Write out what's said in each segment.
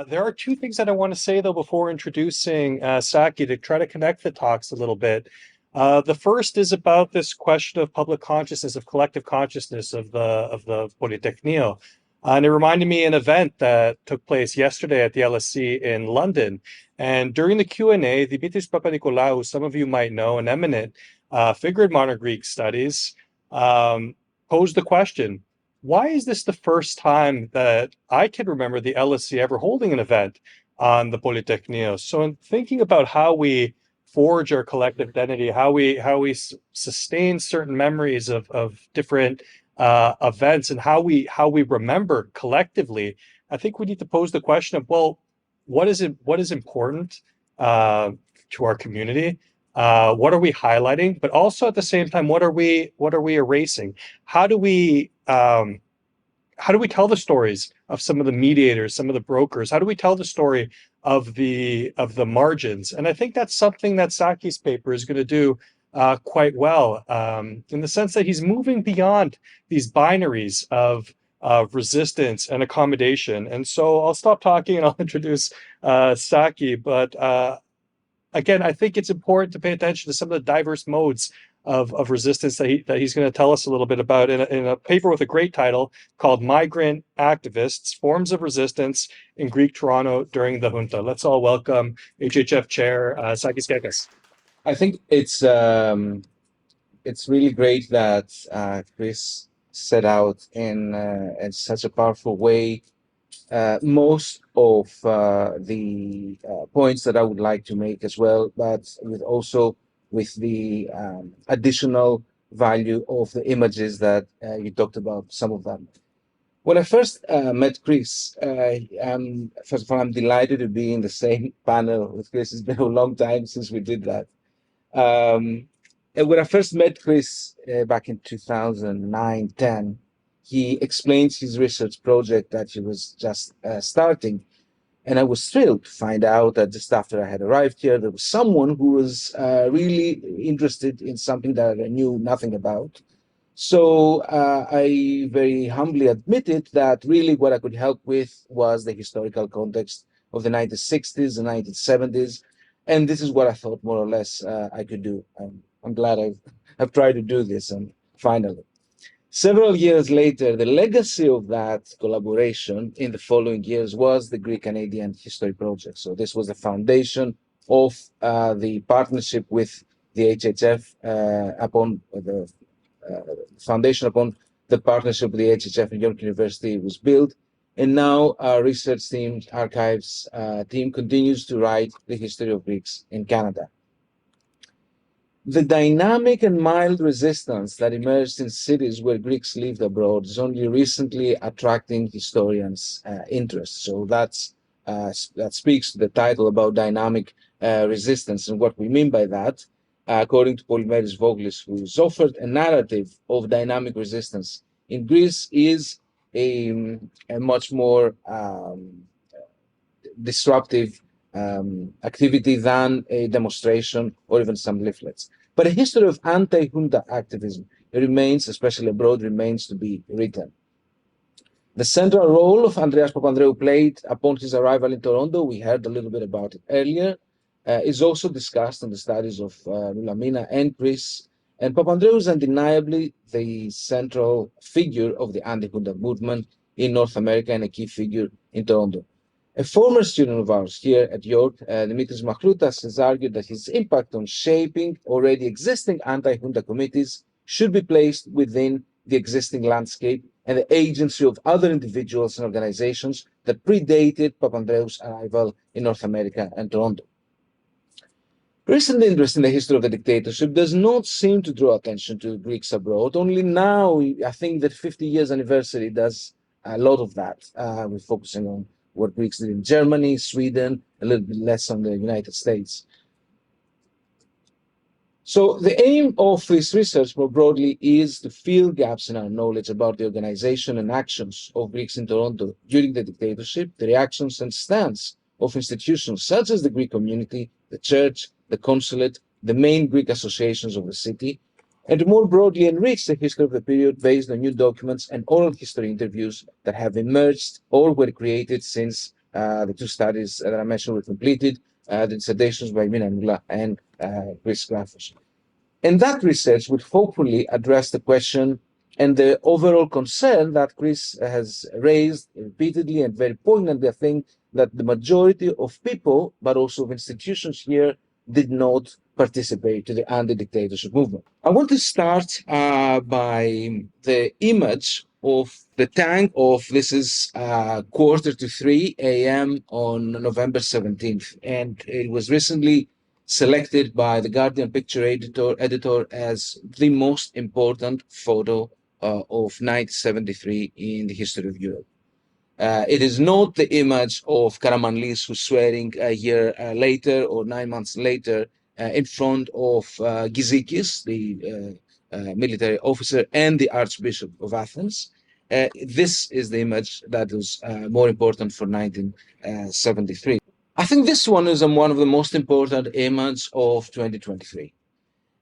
There are two things that I want to say though before introducing Saki to try to connect the talks a little bit. The first is about this question of public consciousness, of collective consciousness of the Polytechnic. And it reminded me of an event that took place yesterday at the LSE in London. And during the Q&A, Dimitris Papanikolaou, some of you might know, an eminent figure in modern Greek studies, um, posed the question, why is this the first time that I can remember the LSE ever holding an event on the Polytechnic? So in thinking about how we forge our collective identity, how we sustain certain memories of different events, and how we remember collectively, I think we need to pose the question of, well, what is important uh, to our community? What are we highlighting? But also at the same time, what are we erasing? How do we how do we tell the stories of some of the mediators, some of the brokers? How do we tell the story of the margins? And I think that's something that Saki's paper is going to do quite well, in the sense that he's moving beyond these binaries of resistance and accommodation. And so I'll stop talking and I'll introduce Saki. But again, I think it's important to pay attention to some of the diverse modes of resistance that he's going to tell us a little bit about in a paper with a great title called Migrant Activists, Forms of Resistance in Greek Toronto During the Junta. Let's all welcome HHF Chair Sakis Gekas. I think it's really great that Chris set out in such a powerful way most of the points that I would like to make as well, but with the additional value of the images that you talked about, some of them. When I first met Chris, first of all, I'm delighted to be in the same panel with Chris. It's been a long time since we did that. And when I first met Chris back in 2009-10, he explains his research project that he was just starting. And I was thrilled to find out that just after I had arrived here, there was someone who was really interested in something that I knew nothing about. So I very humbly admitted that really what I could help with was the historical context of the 1960s and 1970s. And this is what I thought more or less I could do. I'm glad I've tried to do this, and finally. Several years later, the legacy of that collaboration in the following years was the Greek-Canadian History Project. So this was the foundation of the partnership with the HHF upon the foundation upon the partnership with the HHF and York University was built. And now our research team, archives team continues to write the history of Greeks in Canada. The dynamic and mild resistance that emerged in cities where Greeks lived abroad is only recently attracting historians' interest. So that speaks to the title about dynamic resistance and what we mean by that. According to Polytechnic who's offered a narrative of dynamic resistance in Greece, is a much more disruptive activity than a demonstration or even some leaflets. But a history of anti-junta activism remains, especially abroad, remains to be written. The central role of Andreas Papandreou played upon his arrival in Toronto, we heard a little bit about it earlier, is also discussed in the studies of Roulamina and Chris. And Papandreou is undeniably the central figure of the anti-junta movement in North America and a key figure in Toronto. A former student of ours here at York, Dimitris Machloutas, has argued that his impact on shaping already existing anti-junta committees should be placed within the existing landscape and the agency of other individuals and organizations that predated Papandreou's arrival in North America and Toronto. Recent interest in the history of the dictatorship does not seem to draw attention to Greeks abroad. Only now, I think that 50 years anniversary does a lot of that. We're focusing on what Greeks did in Germany, Sweden, a little bit less on the United States. So the aim of this research more broadly is to fill gaps in our knowledge about the organization and actions of Greeks in Toronto during the dictatorship, the reactions and stance of institutions such as the Greek community, the church, the consulate, the main Greek associations of the city, and to more broadly enrich the history of the period based on new documents and oral history interviews that have emerged or were created since the two studies that I mentioned were completed, the dissertations by Mina and Chris Graffos. And that research would hopefully address the question and the overall concern that Chris has raised repeatedly and very poignantly, I think, that the majority of people, but also of institutions here, did not participate to the anti-dictatorship movement. I want to start by the image of the tank of this is 2:45 a.m. on November 17th, and it was recently selected by the Guardian picture editor as the most important photo of 1973 in the history of Europe. It is not the image of Karamanlis who's swearing a year later or 9 months later in front of Gizikis, the military officer, and the Archbishop of Athens. This is the image that was more important for 1973. I think this one is one of the most important images of 2023.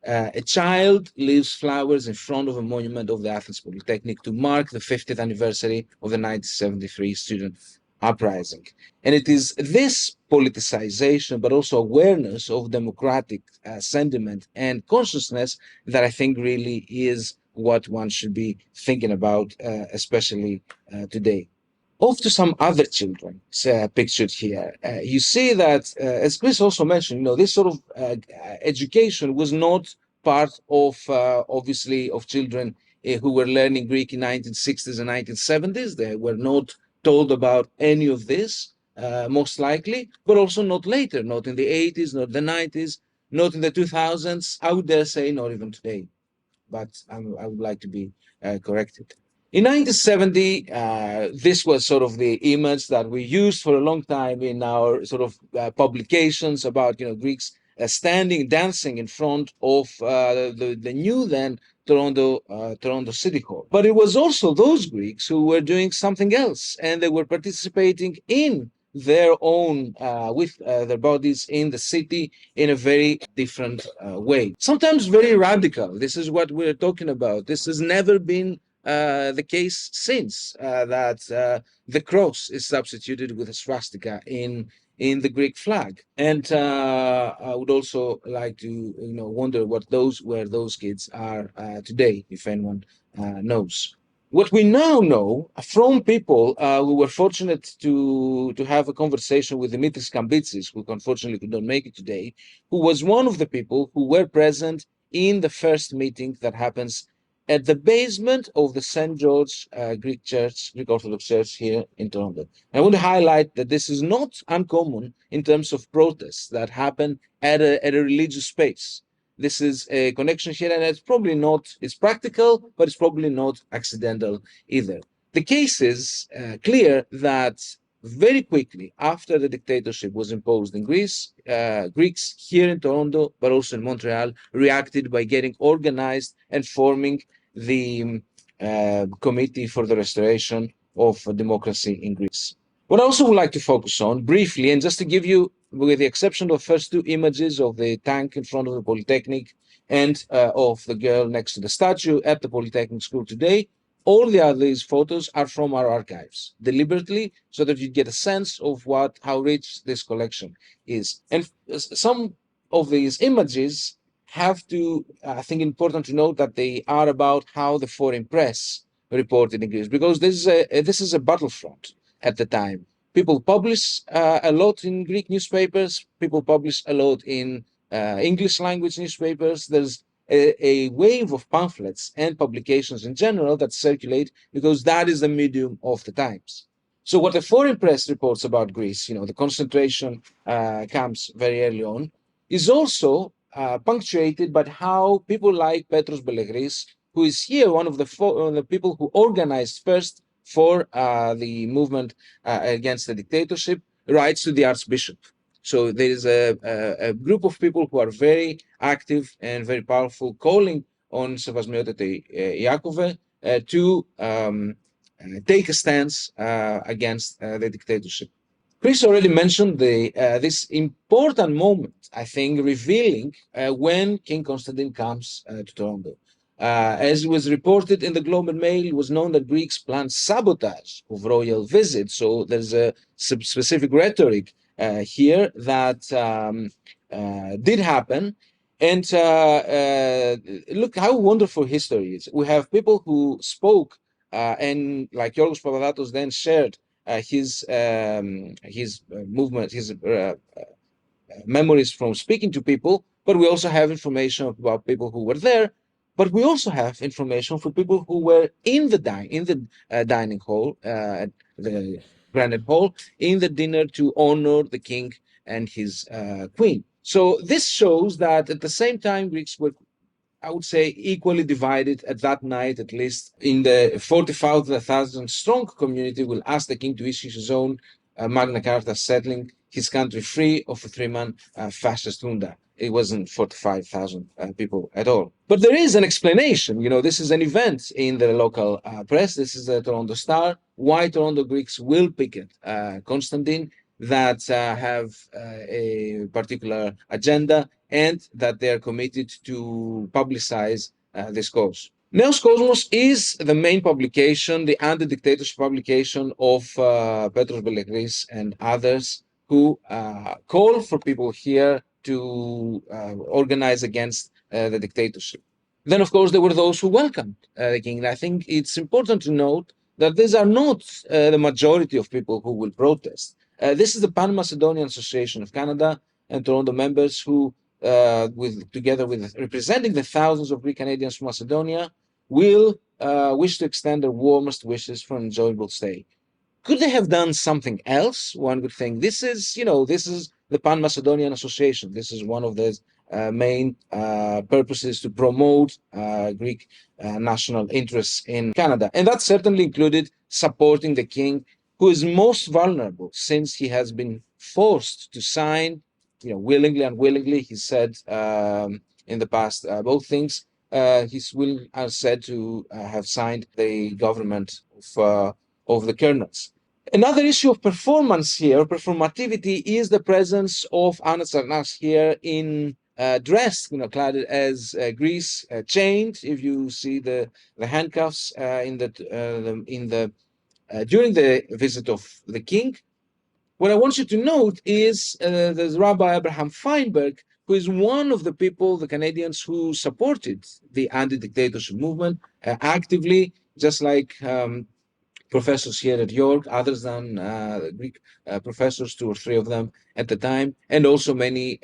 A child leaves flowers in front of a monument of the Athens Polytechnic to mark the 50th anniversary of the 1973 student uprising. And it is this politicization, but also awareness of democratic sentiment and consciousness that I think really is what one should be thinking about, especially today. Off to some other children pictured here. You see that, as Chris also mentioned, this sort of education was not part of, obviously, of children who were learning Greek in 1960s and 1970s. They were not told about any of this, most likely, but also not later, not in the 80s, not the 90s, not in the 2000s. I would dare say not even today, but I would like to be corrected. In 1970, this was sort of the image that we used for a long time in our sort of publications about, Greeks standing, dancing in front of the new then Toronto City Hall. But it was also those Greeks who were doing something else, and they were participating in their own, with their bodies in the city in a very different way. Sometimes very radical. This is what we're talking about. This has never been the case since that the cross is substituted with a swastika in the Greek flag. And I would also like to wonder what those kids are today, if anyone knows. What we now know from people who were fortunate to have a conversation with Dimitris Kambitsis, who unfortunately could not make it today, who was one of the people who were present in the first meeting that happens at the basement of the St. George Greek Church, Greek Orthodox Church here in Toronto. I want to highlight that this is not uncommon in terms of protests that happen at a religious space. This is a connection here, and it's practical, but it's probably not accidental either. The case is clear that very quickly after the dictatorship was imposed in Greece, Greeks here in Toronto, but also in Montreal, reacted by getting organized and forming the Committee for the Restoration of Democracy in Greece. What I also would like to focus on briefly, and just to give you, with the exception of the first two images of the tank in front of the Polytechnic and of the girl next to the statue at the Polytechnic School today, all the other photos are from our archives, deliberately, so that you get a sense of how rich this collection is. And some of these images have to, I think, important to note that they are about how the foreign press reported in Greece, because this is a battlefront at the time. People publish a lot in Greek newspapers. People publish a lot in English language newspapers. There's a wave of pamphlets and publications in general that circulate because that is the medium of the times. So what the foreign press reports about Greece, the concentration camps very early on, is also punctuated by how people like Petros Belegris, who is here one of the people who organized first for the movement against the dictatorship, writes to the Archbishop. So there is a group of people who are very active and very powerful, calling on Sevasmiotete Iakove to take a stance against the dictatorship. Chris already mentioned this important moment, I think, revealing when King Constantine comes to Toronto. As was reported in the Globe and Mail, it was known that Greeks planned sabotage of royal visits. So there's a specific rhetoric here that did happen. And look how wonderful history is. We have people who spoke, and like Yorgos Papadatos then shared his movement, his memories from speaking to people, but we also have information about people who were there. But we also have information for people who were in the dining hall, the granite hall, in the dinner to honor the king and his queen. So this shows that at the same time Greeks were, I would say, equally divided at that night, at least. In the 45,000 strong community will ask the king to issue his own Magna Carta, settling his country free of a three-man fascist junta. It wasn't 45,000 people at all. But there is an explanation. You know, this is an event in the local press. This is the Toronto Star. Why Toronto Greeks will picket Constantine, that have a particular agenda, and that they are committed to publicize this cause. Neos Cosmos is the main publication, the anti-dictatorship publication of Petros Bellegris and others who call for people here to organize against the dictatorship. Then, of course, there were those who welcomed the king. And I think it's important to note that these are not the majority of people who will protest. This is the Pan-Macedonian Association of Canada and Toronto members who, together with representing the thousands of Greek Canadians from Macedonia, will wish to extend their warmest wishes for an enjoyable stay. Could they have done something else? One would think this is the Pan-Macedonian Association. This is one of the main purposes to promote Greek national interests in Canada. And that certainly included supporting the king, who is most vulnerable since he has been forced to sign, willingly, unwillingly. He said in the past both things. He's said to have signed the government of the colonels. Another issue of performance here, performativity, is the presence of Anna Tsarnas here in dressed, clad as Greece, chained. If you see the handcuffs during the visit of the king. What I want you to note is there's Rabbi Abraham Feinberg, who is one of the people, the Canadians, who supported the anti-dictatorship movement actively, just like professors here at York, others than Greek professors, 2 or 3 of them at the time, and also many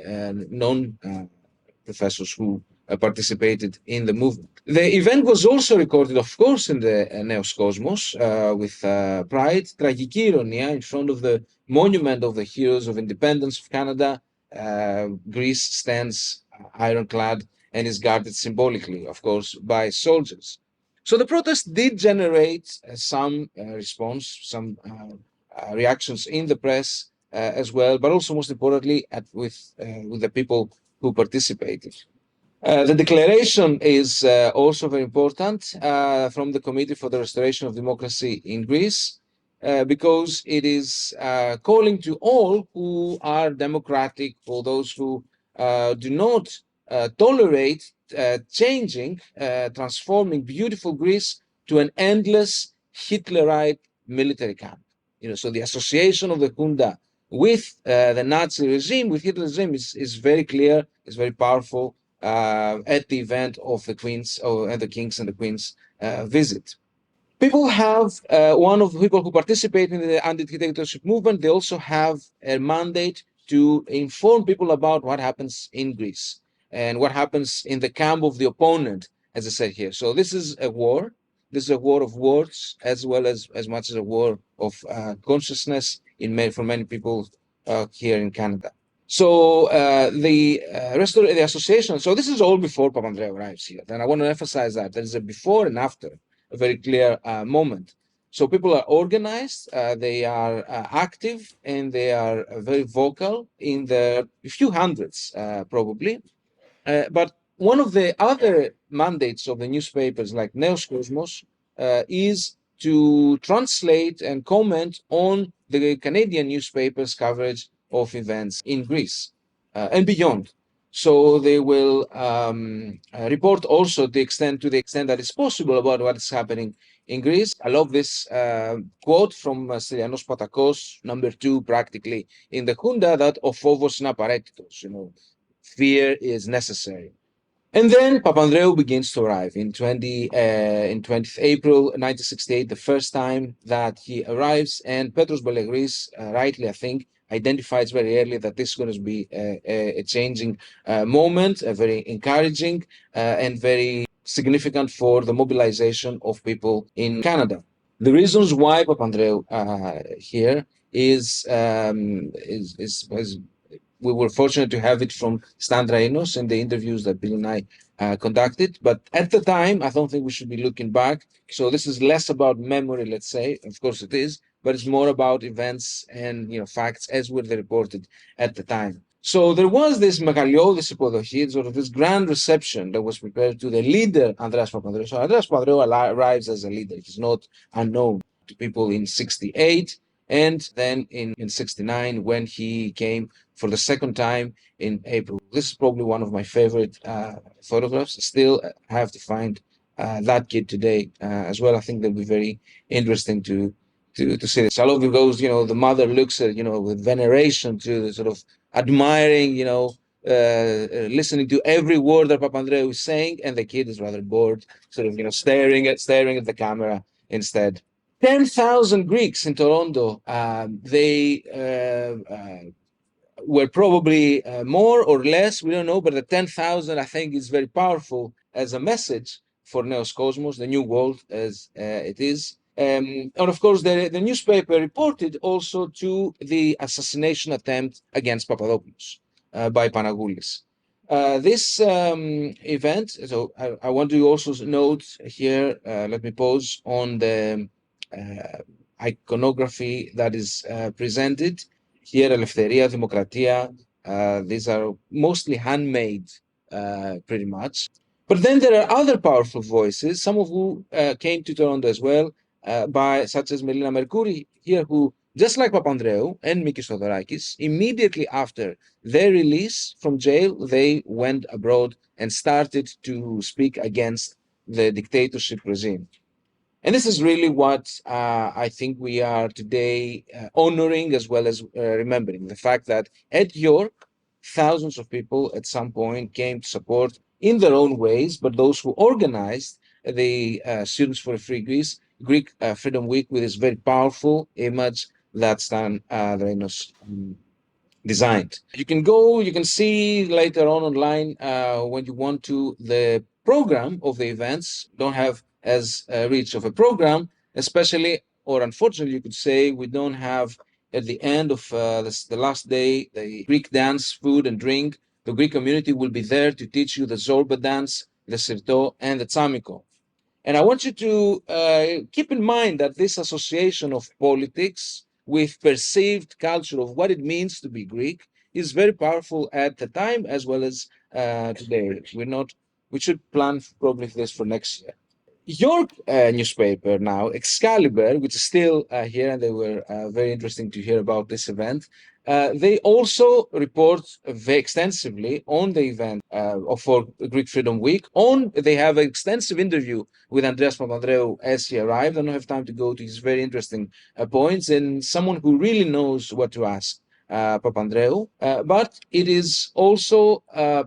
professors who participated in the movement. The event was also recorded, of course, in the Neos Cosmos with pride, τραγική ηρωνία, in front of the monument of the heroes of independence of Canada. Greece stands ironclad and is guarded symbolically, of course, by soldiers. So the protest did generate some response, some reactions in the press as well, but also most importantly with the people who participated. The declaration is also very important from the Committee for the Restoration of Democracy in Greece, because it is calling to all who are democratic, or those who do not tolerate changing, transforming beautiful Greece to an endless Hitlerite military camp. So the association of the junta with the Nazi regime, with Hitler's regime, is very clear, is very powerful at the event of the Queen's, and the King's and the Queen's visit. People have, one of the people who participate in the anti-dictatorship movement, they also have a mandate to inform people about what happens in Greece and what happens in the camp of the opponent, as I said here. So this is a war. This is a war of words, as well as much as a war of consciousness for many people here in Canada. So the association, so this is all before Papandreou arrives here. And I want to emphasize that there is a before and after, a very clear moment. So people are organized, they are active, and they are very vocal in the few hundreds, probably. But one of the other mandates of the newspapers like Neos Cosmos is to translate and comment on the Canadian newspapers' coverage of events in Greece and beyond. So they will report also to the extent that it's possible about what is happening in Greece. I love this quote from Stylianos Patakos, number 2, practically in the junta, that ο φόβος είναι απαραίτητος, fear is necessary. And then Papandreou begins to arrive in 20th April 1968, the first time that he arrives, and Petros Belegris, rightly I think, identifies very early that this is going to be a changing moment, a very encouraging and very significant for the mobilization of people in Canada. The reasons why Papandreou here is we were fortunate to have it from Stan Drainos in the interviews that Bill and I conducted. But at the time, I don't think we should be looking back. So this is less about memory, let's say. Of course it is, but it's more about events and facts as were they reported at the time. So there was this Megaliodis υποδοχή, sort of this grand reception that was prepared to the leader, Andreas Papandreou. So Andreas Papandreou arrives as a leader. He's not unknown to people in 68 and then in 69 when he came for the second time in April. This is probably one of my favorite photographs. Still have to find that kid today as well. I think they'll be very interesting to see this. I love those, the mother looks at, with veneration to the sort of admiring, listening to every word that Papandreou is saying, and the kid is rather bored, sort of, staring at the camera instead. 10,000 Greeks in Toronto. They were probably more or less, we don't know, but the 10,000 I think is very powerful as a message for Neos Cosmos, the new world as it is. And of course, the newspaper reported also to the assassination attempt against Papadopoulos by Panagoulis. This event, so I want to also note here, let me pause on the iconography that is presented here, Eleftheria, Demokratia. These are mostly handmade, pretty much. But then there are other powerful voices, some of who came to Toronto as well, by such as Melina Mercouri here, who, just like Papandreou and Mikis Theodorakis, immediately after their release from jail, they went abroad and started to speak against the dictatorship regime. And this is really what I think we are today honoring as well as remembering. The fact that at York, thousands of people at some point came to support in their own ways, but those who organized the Students for a Free Greece, Greek Freedom Week, with this very powerful image that Stan Drainos designed. You can see later on online when you want to the program of the events. Don't have as rich of a program, especially, or unfortunately, you could say, we don't have at the end of the last day the Greek dance, food and drink. The Greek community will be there to teach you the Zorba dance, the Sirto, and the Tsamiko. And I want you to keep in mind that this association of politics with perceived culture of what it means to be Greek is very powerful at the time as well as today. We should plan probably this for next year. York newspaper now, Excalibur, which is still here, and they were very interesting to hear about this event. They also report very extensively on the event for Greek Freedom Week. They have an extensive interview with Andreas Papandreou as he arrived. I don't have time to go to his very interesting points, and someone who really knows what to ask Papandreou. But it is also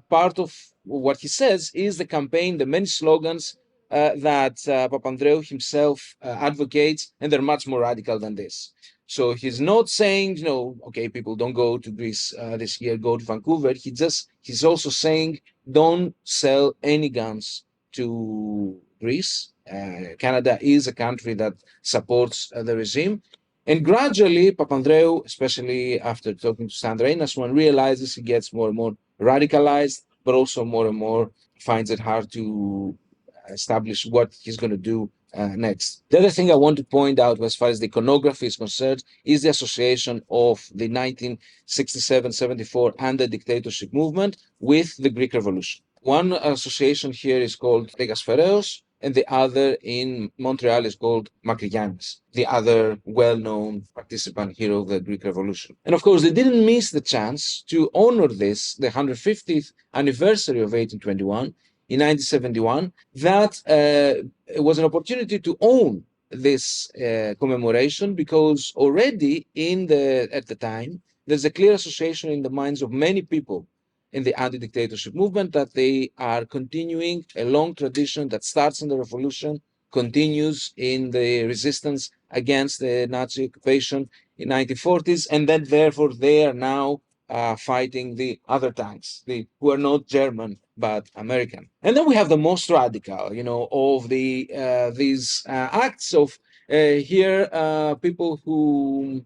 part of what he says is the campaign, the many slogans that Papandreou himself advocates, and they're much more radical than this. So he's not saying, okay, people don't go to Greece this year, go to Vancouver. He's also saying, don't sell any guns to Greece. Canada is a country that supports the regime. And gradually, Papandreou, especially after talking to Stan Drainos, one realizes he gets more and more radicalized, but also more and more finds it hard to establish what he's going to do next. The other thing I want to point out as far as the iconography is concerned is the association of the 1967-74 anti-dictatorship movement with the Greek Revolution. One association here is called Regas Fereos, and the other in Montreal is called Makrigiannis, the other well-known participant here of the Greek Revolution. And of course, they didn't miss the chance to honor this, the 150th anniversary of 1821 in 1971. That was an opportunity to own this commemoration, because already at the time, there's a clear association in the minds of many people in the anti-dictatorship movement that they are continuing a long tradition that starts in the revolution, continues in the resistance against the Nazi occupation in 1940s, and then therefore they are now fighting the other tanks, who are not German but American. And then we have the most radical, of these acts of here people who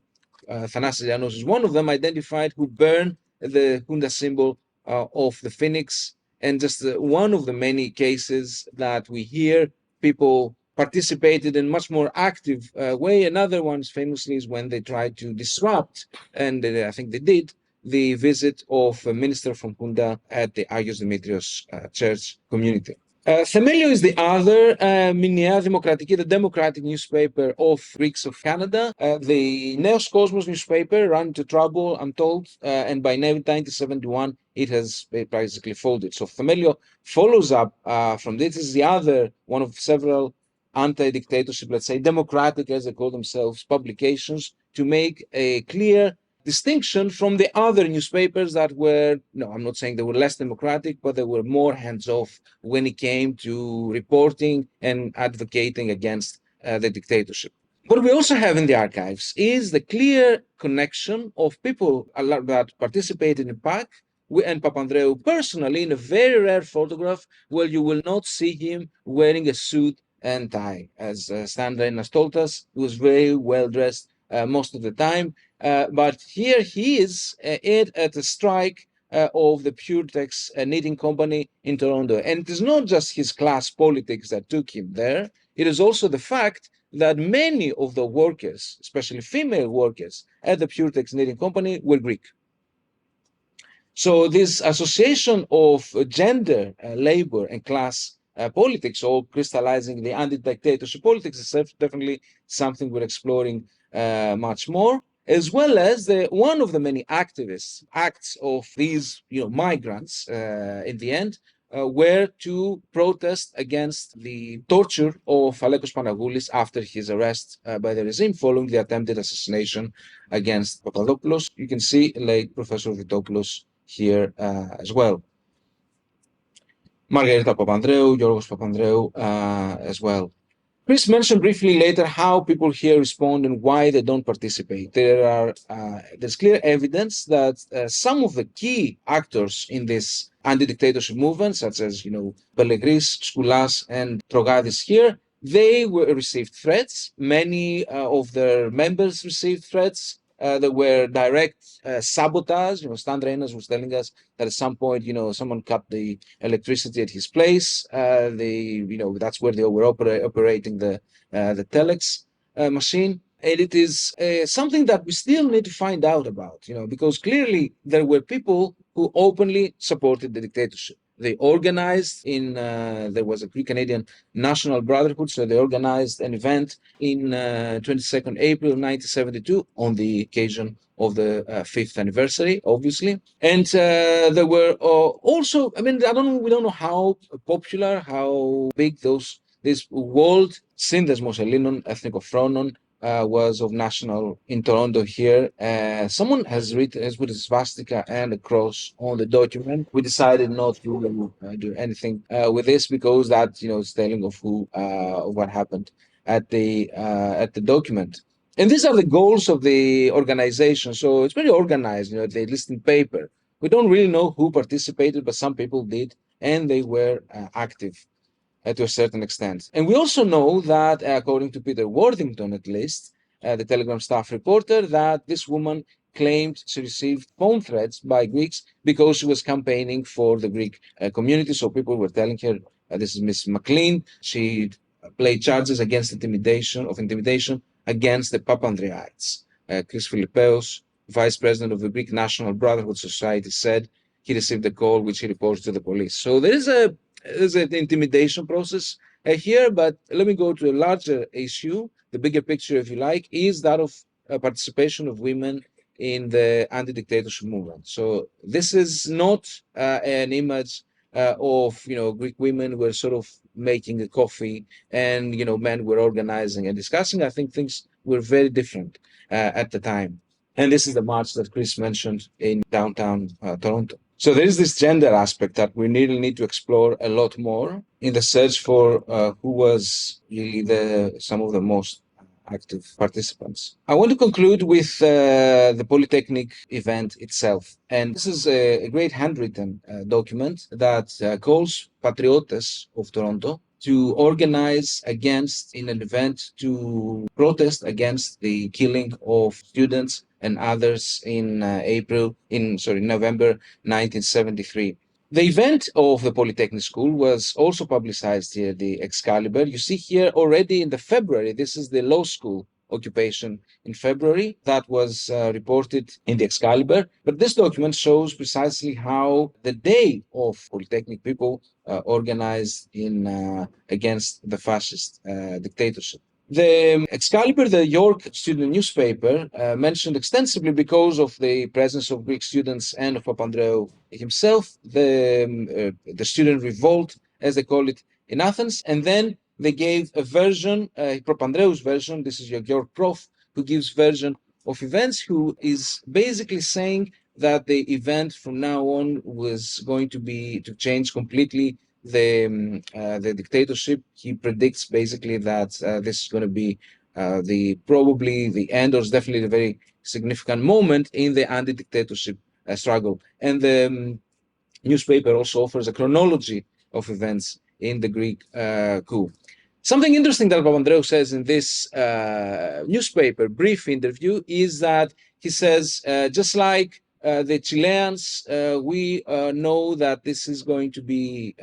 Thanasis Llanos is one of them, identified, who burn the junta symbol of the phoenix. And just one of the many cases that we hear, people participated in much more active way. Another one famously is when they tried to disrupt, and I think they did, the visit of a minister from junta at the Agios Dimitrios church community. Themelio is the other, Minea Δημοκρατική, the democratic newspaper of Greeks of Canada. The Neos Cosmos newspaper ran into trouble, I'm told, and by 1971 it has basically folded. So Themelio follows up from this. This is the other one of several anti-dictatorship, let's say democratic, as they call themselves, publications, to make a clear distinction from the other newspapers that were, no, I'm not saying they were less democratic, but they were more hands-off when it came to reporting and advocating against the dictatorship. What we also have in the archives is the clear connection of people that participated in PAC and Papandreou personally, in a very rare photograph where you will not see him wearing a suit and tie. As Stan has told us, he was very well dressed most of the time. But here he is at a strike of the Puretex knitting company in Toronto. And it is not just his class politics that took him there. It is also the fact that many of the workers, especially female workers at the Puretex knitting company, were Greek. So this association of gender, labor, and class politics, all crystallizing the anti-dictatorship politics, is definitely something we're exploring much more, as well as one of the many acts of these migrants in the end were to protest against the torture of Alekos Panagoulis after his arrest by the regime following the attempted assassination against Papadopoulos. You can see late Professor Vitopoulos here as well. Margarita Papandreou, Yorgos Papandreou as well. Chris mentioned briefly later how people here respond and why they don't participate. There's clear evidence that some of the key actors in this anti-dictatorship movement, such as Pellegris, Skoulas, and Trogadis here, they received threats. Many of their members received threats. There were direct sabotage. Stan Reinas was telling us that at some point, someone cut the electricity at his place. That's where they were operating the telex machine. And it is something that we still need to find out about, because clearly there were people who openly supported the dictatorship. They organized there was a Greek-Canadian National Brotherhood, so they organized an event in 22nd April 1972 on the occasion of the 5th anniversary, obviously. And there were also, we don't know how popular, how big this World Sύνδεσμος Ελλήνων Ethnikofronon was of national in Toronto here. Someone has put a swastika and a cross on the document. We decided not to do anything with this because that is telling of what happened at the document. And these are the goals of the organization. So it's very organized. They list in paper. We don't really know who participated, but some people did, and they were active to a certain extent. And we also know that, according to Peter Worthington at least, the Telegram staff reporter, that this woman claimed she received phone threats by Greeks because she was campaigning for the Greek community. So people were telling her, this is Miss McLean, she played charges against intimidation against the Papandreouites. Chris Philippeos, vice president of the Greek National Brotherhood Society, said he received a call which he reported to the police. So there's an intimidation process here, but let me go to a larger issue. The bigger picture, if you like, is that of participation of women in the anti-dictatorship movement. So this is not an image of Greek women who were sort of making a coffee and men were organizing and discussing. I think things were very different at the time. And this is the march that Chris mentioned in downtown Toronto. So there is this gender aspect that we really need to explore a lot more in the search for who was really some of the most active participants. I want to conclude with the Polytechnic event itself. And this is a great handwritten document that calls Patriotes of Toronto to organize against in an event to protest against the killing of students and others in November 1973. The event of the Polytechnic School was also publicized here, the Excalibur. You see here already in the February, this is the law school occupation in February that was reported in the Excalibur. But this document shows precisely how the day of Polytechnic people organized in against the fascist dictatorship. The Excalibur, the York student newspaper, mentioned extensively because of the presence of Greek students and of Papandreou himself, the student revolt, as they call it, in Athens, and then they gave a version, Papandreou's version. This is your York prof, who gives version of events, who is basically saying that the event from now on was going to change completely the dictatorship. He predicts basically that this is going to be probably the end, or definitely a very significant moment in the anti-dictatorship struggle. And the newspaper also offers a chronology of events in the Greek coup. Something interesting that Papandreou says in this newspaper brief interview is that he says, just like the Chileans, we know that this is going to be,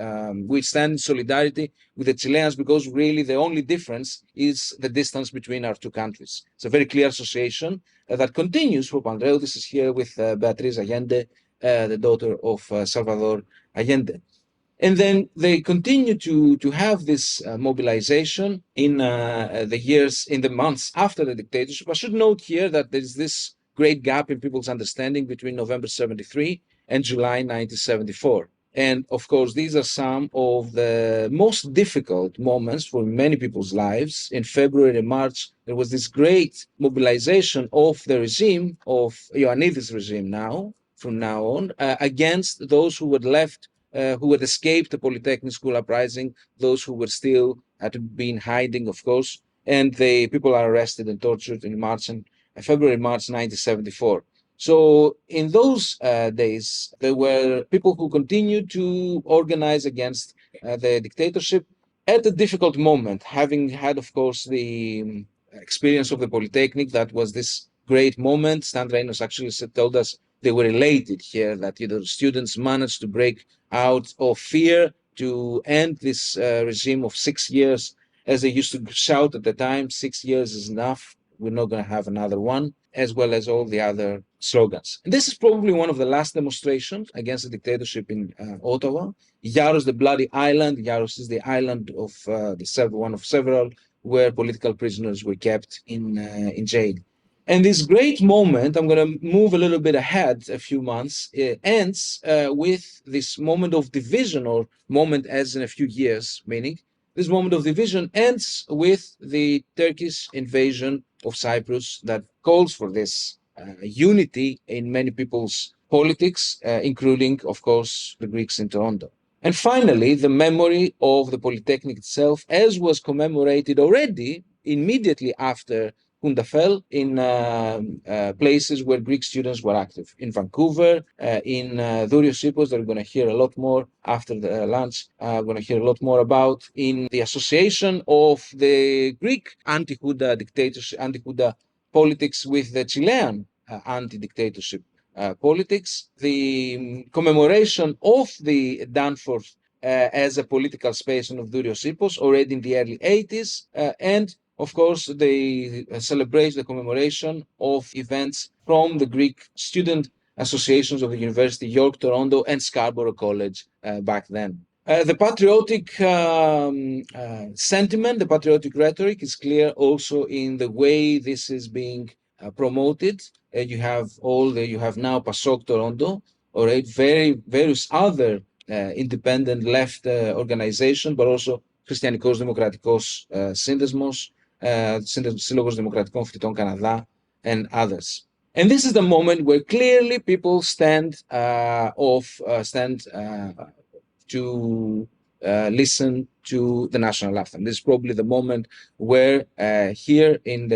we stand in solidarity with the Chileans because really the only difference is the distance between our two countries. It's a very clear association that continues for Papandreou. This is here with Beatriz Allende, the daughter of Salvador Allende. And then they continue to have this mobilization in the months after the dictatorship. I should note here that there's this great gap in people's understanding between November 73 and July 1974. And of course, these are some of the most difficult moments for many people's lives. In February and March, there was this great mobilization of the regime, of Ioannidis' regime now, from now on, against those who were left, who had escaped the Polytechnic School uprising, those who were still had been hiding, of course, and the people are arrested and tortured in February, March 1974. So in those days, there were people who continued to organize against the dictatorship at a difficult moment, having had, of course, the experience of the Polytechnic. That was this great moment. Stan Reynolds actually told us they were elated here that students managed to break out of fear to end this regime of 6 years, as they used to shout at the time, 6 years is enough. We're not going to have another one, as well as all the other slogans. And this is probably one of the last demonstrations against the dictatorship in Ottawa. Yaros, the bloody island. Yaros is the island of one of several where political prisoners were kept in jail. And this great moment, I'm going to move a little bit ahead a few months, ends with this moment of division, or moment as in a few years, meaning this moment of division ends with the Turkish invasion of Cyprus that calls for this unity in many people's politics, including, of course, the Greeks in Toronto. And finally, the memory of the Polytechnic itself, as was commemorated already immediately after Junta fell, in places where Greek students were active. In Vancouver, in Duriosipos, that we're going to hear a lot more after the lunch, we're going to hear a lot more about, in the association of the Greek anti-Junta dictatorship, anti-Junta politics with the Chilean anti-dictatorship politics, the commemoration of the Danforth as a political space of Duriosipos already in the early 80s, and of course, they celebrate the commemoration of events from the Greek student associations of the University of York, Toronto, and Scarborough College back then. The patriotic sentiment, the patriotic rhetoric is clear also in the way this is being promoted. You have now PASOK Toronto, or various other independent left organizations, but also Χριστιανικός Δημοκρατικός Σύνδεσμος, Σύλλογος Δημοκρατικών Φοιτητών Καναδά, and others. And this is the moment where clearly people stand to listen to the national anthem. This is probably the moment where here in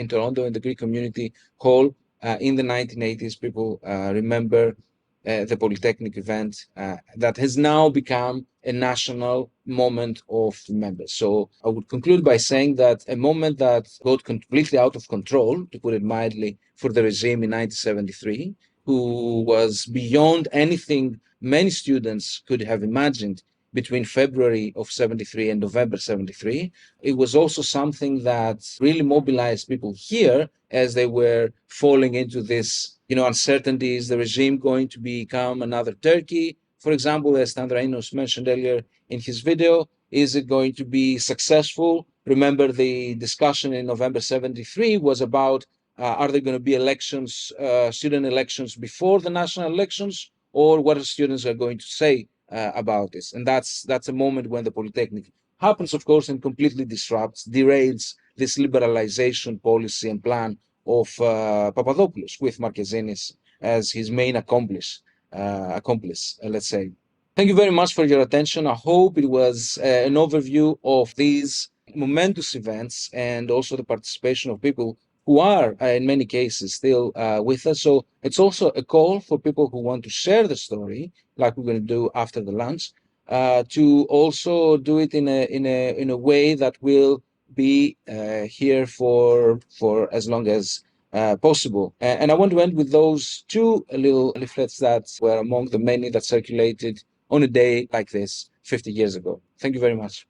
Toronto, in the Greek community hall, in the 1980s, people remember the Polytechnic event that has now become a national moment of remembrance. So I would conclude by saying that a moment that got completely out of control, to put it mildly, for the regime in 1973, who was beyond anything many students could have imagined between February of 73 and November 73. It was also something that really mobilized people here as they were falling into this, uncertainty. Is the regime going to become another Turkey? For example, as Tandrainos mentioned earlier in his video, is it going to be successful? Remember, the discussion in November 73 was about are there going to be elections, student elections before the national elections, or what students are going to say about this? And that's a moment when the Polytechnic happens, of course, and completely disrupts, derails this liberalization policy and plan of Papadopoulos, with Markezinis as his main accomplice, let's say. Thank you very much for your attention. I hope it was an overview of these momentous events and also the participation of people who are, in many cases, still with us. So it's also a call for people who want to share the story, like we're going to do after the lunch, to also do it in a way that will be here for as long as possible. And I want to end with those two little leaflets that were among the many that circulated on a day like this 50 years ago. Thank you very much.